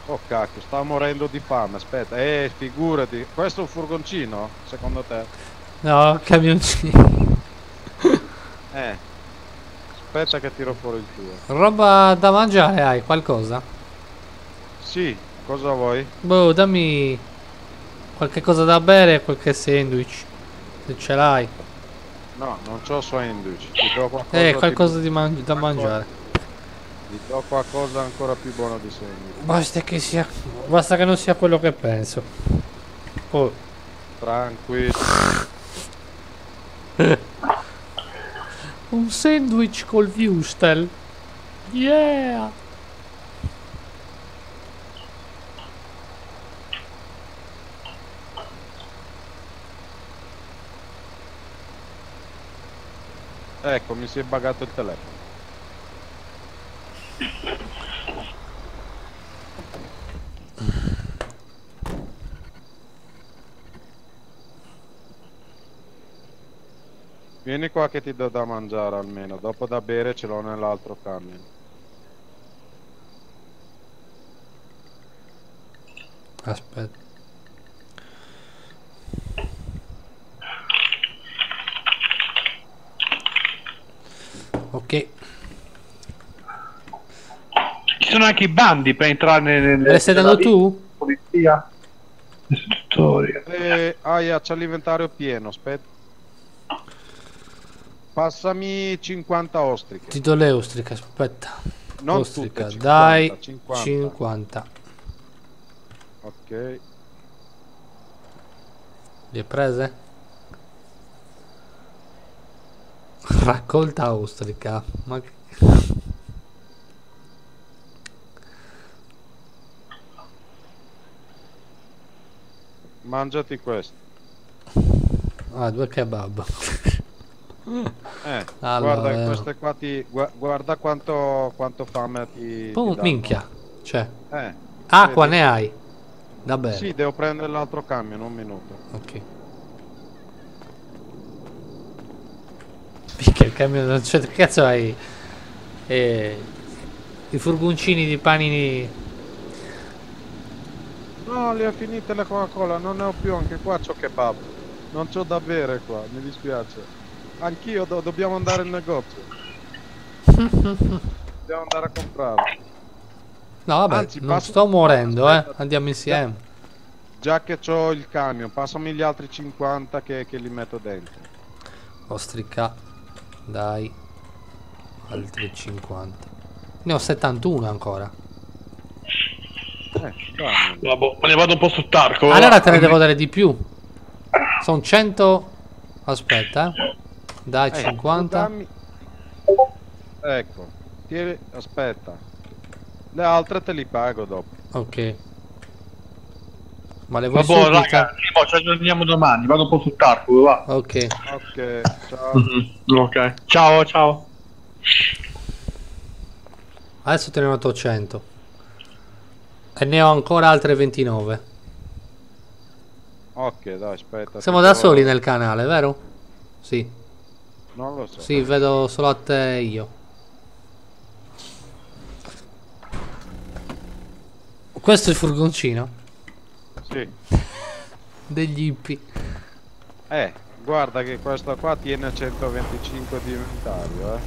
Oh cacchio, stavo morendo di fame, aspetta. Figurati, questo è un furgoncino, secondo te? No, camioncino. Aspetta che tiro fuori il tuo. Roba da mangiare hai, qualcosa? Sì, cosa vuoi? Boh, dammi qualche cosa da bere e qualche sandwich. Se ce l'hai. No, non c'ho sandwich, ti do qualcosa, Qualcosa di da mangiare. ti do qualcosa ancora più buono di sandwich. Basta che non sia quello che penso. Oh. Tranquillo. Un sandwich col wurstel. Yeah. Ecco, mi si è buggato il telefono. Vieni qua che ti do da mangiare almeno, dopo da bere ce l'ho nell'altro camion. Aspetta. Ok. Ci sono anche i bandi per entrare Me le stai dando tu? Polizia. Istruttori. Aia, c'è l'inventario pieno, aspetta. Passami 50 ostriche. Ti do le ostriche, aspetta. Non Ostrica, tutte, 50, dai. 50. 50. Ok. Le hai prese? Raccolta ostrica. Ma che... Mangiati questo. Ah, 2 kebab. Allora, Guarda che queste qua guarda quanto fame ti danno. minchia. Cioè, vedi? acqua ne hai. Da bene. Sì, devo prendere l'altro camion, un minuto. Ok. Minchia, il camion, cioè, che cazzo hai? I furgoncini di panini. No, le ho finite le Coca-Cola, non ne ho più, anche qua c'ho kebab. Non c'ho da bere qua, mi dispiace. Anch'io dobbiamo andare in negozio. Dobbiamo andare a comprare. No, vabbè, Anzi, non sto morendo, aspetta. Andiamo insieme. Già che c'ho il camion, passami gli altri 50 che li metto dentro. Ostrica. Dai. Altri 50. Ne ho 71 ancora. Dammi. Vabbè, me ne vado un po' su Tarco. Allora te ne devo dare di più. Sono 100. Aspetta, dai, 50. Dammi. Ecco, tieni, aspetta. Le altre te li pago dopo. Ok. Ma le vuoi Vabbè, subito? raga, ci aggiorniamo domani. Vado un po' su Tarco, va. Ok. Ok, ciao. Ok. Ciao, ciao. Adesso te ne ho 800. E ne ho ancora altre 29. Ok, dai, aspetta. Siamo da soli nel canale, vero? Sì. Non lo so. Sì, vedo solo a te io. Questo è il furgoncino? Sì. Degli hippie. Guarda che questo qua tiene 125 di inventario,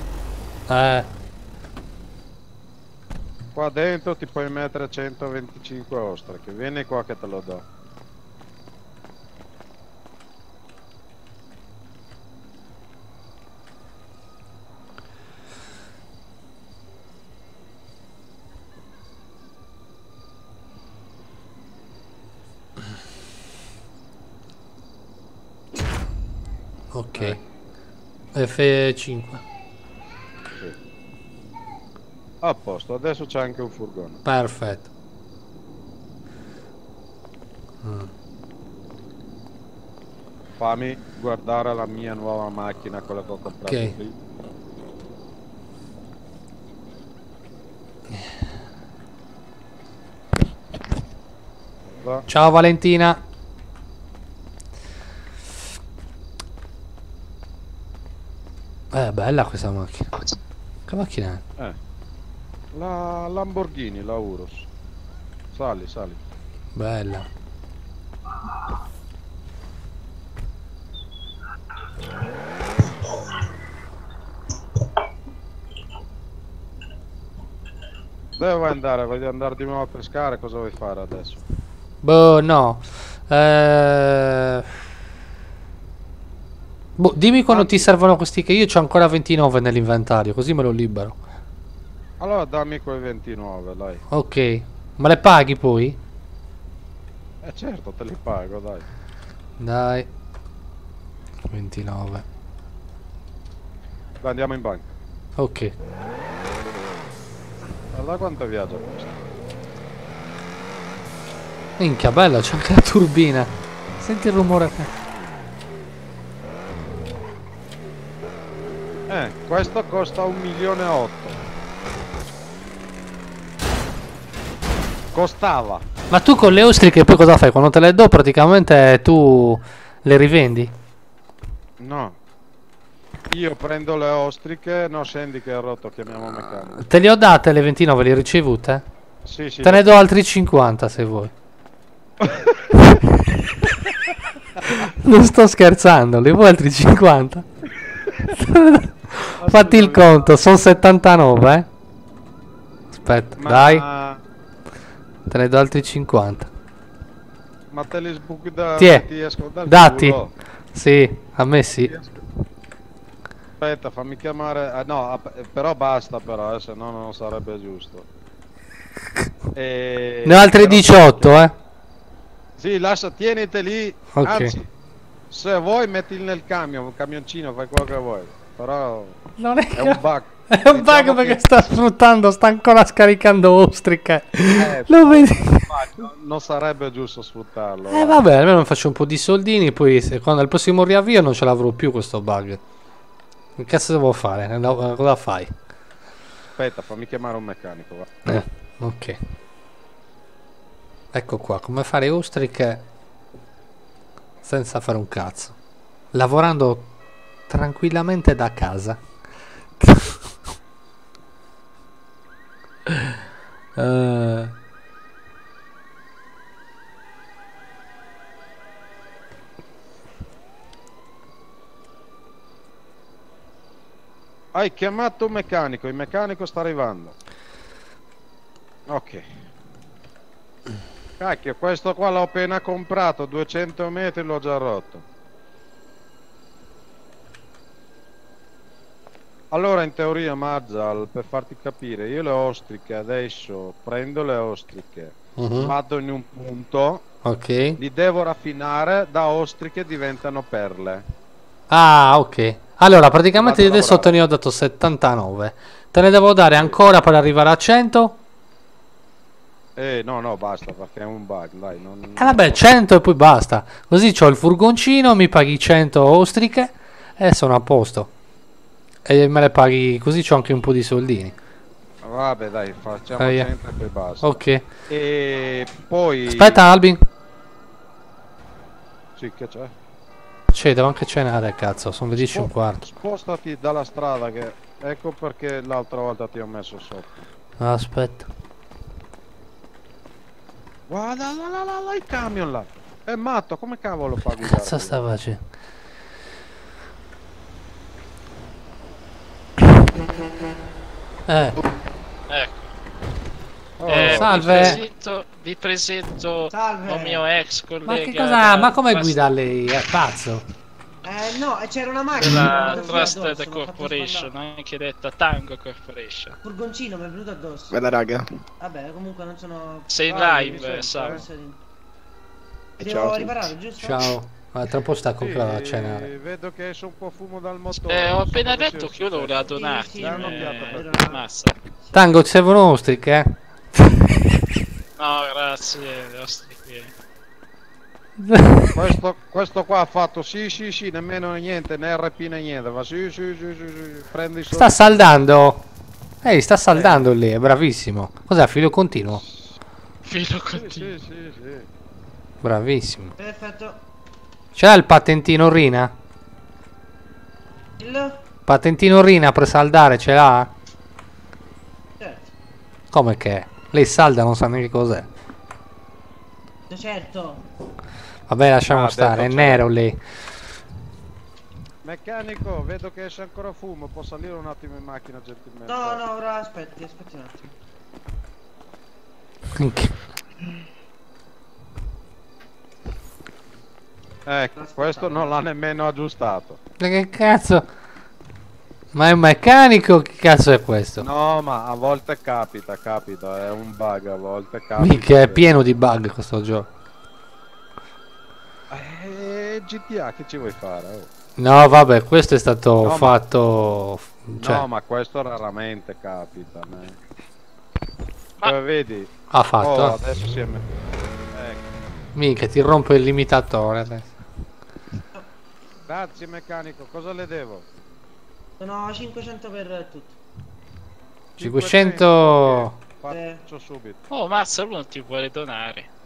Qua dentro ti puoi mettere 125 ostriche. Vieni qua che te lo do. Ok. F5. Sì. A posto, adesso c'è anche un furgone. Perfetto. Fammi guardare la mia nuova macchina, quella che ho comprato Ok. lì. Ciao Valentina. Bella questa macchina. Che macchina è? La Lamborghini, la Urus. Sali, sali. Bella. Dove vuoi andare? Voglio andare di nuovo a pescare? Cosa vuoi fare adesso? Boh, no. Boh, dimmi quando ti servono questi, che io c'ho ancora 29 nell'inventario, così me lo libero. Allora dammi quei 29, dai. Ok. Ma le paghi poi? Certo, te li pago, dai. Dai. 29. Dai, andiamo in banca. Ok. Guarda quanto viaggia questo. Minchia, bella, c'è anche la turbina. Senti il rumore qua. Questo costa 1,8 milioni. Costava. Ma tu con le ostriche poi cosa fai? Quando te le do praticamente tu le rivendi? No. Io prendo le ostriche. No, scendi che è rotto, chiamiamo un meccanico. Te le ho date le 29, le hai ricevute? Sì, sì. Te ne do altri 50 se vuoi. Non sto scherzando, le vuoi altri 50? Fatti il conto, sono 79, eh. Aspetta, dai. Te ne do altri 50. Ma te li sbuchi da... Tiè, ti esco dal dati. culo. Sì, a me sì. Aspetta, fammi chiamare... no, però basta però, se no non sarebbe giusto. Ne ho altri però- 18, eh. Sì, lascia, tienite lì. Ok. Anzi, se vuoi mettili nel camion, un camioncino, fai quello che vuoi. Però Non è, è un bug. È un bug Diciamo perché che- sta sfruttando, sta ancora scaricando ostriche. Lo vedi? non sarebbe giusto sfruttarlo. Vabbè, almeno faccio un po' di soldini, poi se quando al prossimo riavvio non ce l'avrò più questo bug. Che cazzo devo fare? Cosa fai? Aspetta, fammi chiamare un meccanico. Va. Ok. Ecco qua, come fare ostriche senza fare un cazzo. Lavorando tranquillamente da casa. Hai chiamato un meccanico, il meccanico sta arrivando. Ok. Cacchio, questo qua l'ho appena comprato, 200 metri l'ho già rotto. Allora, in teoria, Mazzal, per farti capire, io le ostriche adesso prendo le ostriche, vado in un punto, Ok. li devo raffinare, da ostriche diventano perle. Ah, ok. Allora, praticamente Vado a adesso te lavorare. ne ho dato 79. Te ne devo dare ancora per arrivare a 100? No, basta, perché è un bug, dai. Vabbè, 100 e poi basta. Così c'ho il furgoncino, mi paghi 100 ostriche e sono a posto. E me le paghi così c'ho anche un po' di soldini. Vabbè, dai, facciamo Via. 100 e poi basta. Ok. E poi... Aspetta, Albin. Sì, che c'è? C'è, devo anche cenare, cazzo. Sono le 10 e un quarto. Spostati dalla strada che... Ecco perché l'altra volta ti ho messo sotto. Aspetta. Guarda, là, il camion là. È matto, come cavolo fa a guidare? Cazzo sta facendo? Ecco. Salve. Vi presento Salve. un mio ex collega. Ma che cosa? Ma come guida lei? È pazzo. No, c'era una macchina. della Trusted Corporation, anche detta Tango Corporation. Furgoncino mi è venuto addosso. Bella raga. Vabbè, comunque non sono... Sei in Vai, mi live, sento, Sal. Devo Ciao a tutti. riparare, giusto? Ciao. Ma tra un po' sta con a Sì, cenare. vedo che esce un po' fumo dal motore. Ho non so appena cosa detto sia che io l'ho successo. radonati. Sì, Dai un'occhiata per te. Massa. Tango, ti servono ostriche, eh? No, grazie, le ostriche. Questo qua ha fatto sì, nemmeno niente, né RP né niente. Va sì, prendi i soldi. Sta saldando. Ehi, sta saldando lì, è bravissimo. Cos'è, filo continuo? Filo Sì, continuo. sì. Bravissimo. Perfetto. Ce l'ha il patentino Rina? Il... Patentino Rina per saldare, ce l'ha? Certo. Come che? Lei salda, non sa neanche cos'è. Certo. Vabbè, lasciamo Ah, stare, è detto nero lì. Meccanico, vedo che esce ancora fumo, può salire un attimo in macchina gentilmente? No, ora aspetti un attimo. Ecco, questo non l'ha nemmeno aggiustato. Ma che cazzo? Ma è un meccanico? Che cazzo è questo? No, ma a volte capita, è un bug, a volte capita. Mica è pieno di bug questo gioco. GTA, che ci vuoi fare? Oh. No, vabbè, questo è stato No, ma- fatto. Cioè, No, ma questo raramente capita. Ma- Vedi? ha fatto. Oh, adesso si è ecco. Mica ti rompe il limitatore adesso. Grazie meccanico, cosa le devo? Sono 500 per tutto. 500. ok, faccio subito. Oh, mazza, lui non ti vuole donare.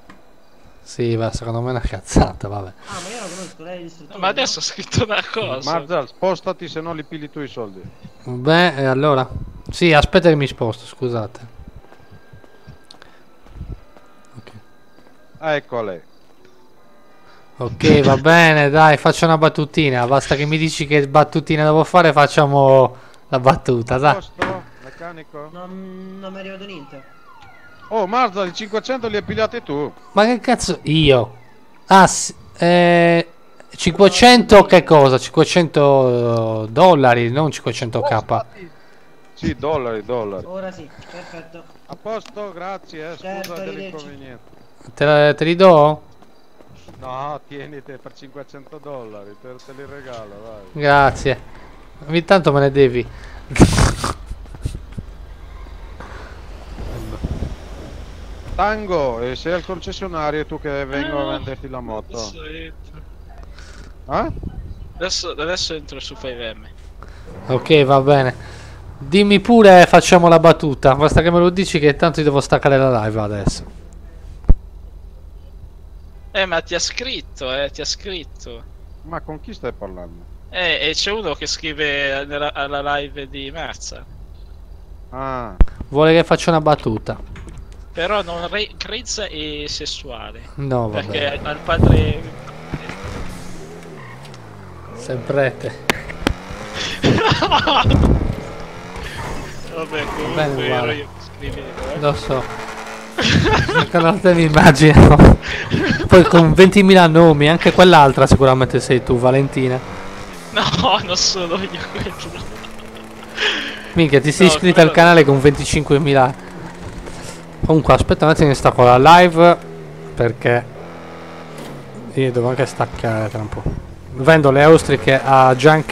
Sì, va, secondo me è una cazzata, vabbè. Ah, ma io la conosco, lei è l'istruttore. Ma adesso ho scritto una cosa. Marzal, spostati se no li pili tu i soldi. Beh, e allora. Sì, aspetta che mi sposto, scusate. Ok. Ecco lei. Ok, va bene, dai, faccio una battutina. Basta che mi dici che battutina devo fare, facciamo la battuta, A dai. posto, meccanico? Non mi è arrivato niente. Oh, Marza, i 500 li hai pigliati tu. Ma che cazzo? Io? Ah, 500 che cosa? 500 dollari, non 500k. Sì, dollari. Ora sì, perfetto. A posto, grazie, scusa Certo, arrivederci. dell'inconveniente. Te li do? No, tienite per 500 dollari, te li regalo, vai. Grazie. Ogni tanto me ne devi. Tango, e sei al concessionario e tu che vengo a venderti la moto. Adesso entro. Eh? Adesso entro su 5M. Ok, va bene. Dimmi pure, facciamo la battuta. Basta che me lo dici che tanto ti devo staccare la live adesso. Ma ti ha scritto, ti ha scritto. Ma con chi stai parlando? E c'è uno che scrive alla live di Marza. Ah, Vuole che faccia una battuta. Però non grezza e sessuale. No, vabbè. Perché al padre... Sempre te. Vabbè, Bene, comunque ero guarda. io che scrivevo. Lo so. Che non te mi immagino. Poi con 20.000 nomi, anche quell'altra sicuramente sei tu, Valentina. No, non sono io quello. Minchia, ti sei No, iscritta al quello- canale con 25.000. Comunque aspetta un attimo che stacco la live, perché io devo anche staccare tra un po'. Vendo le ostriche a Gianchi.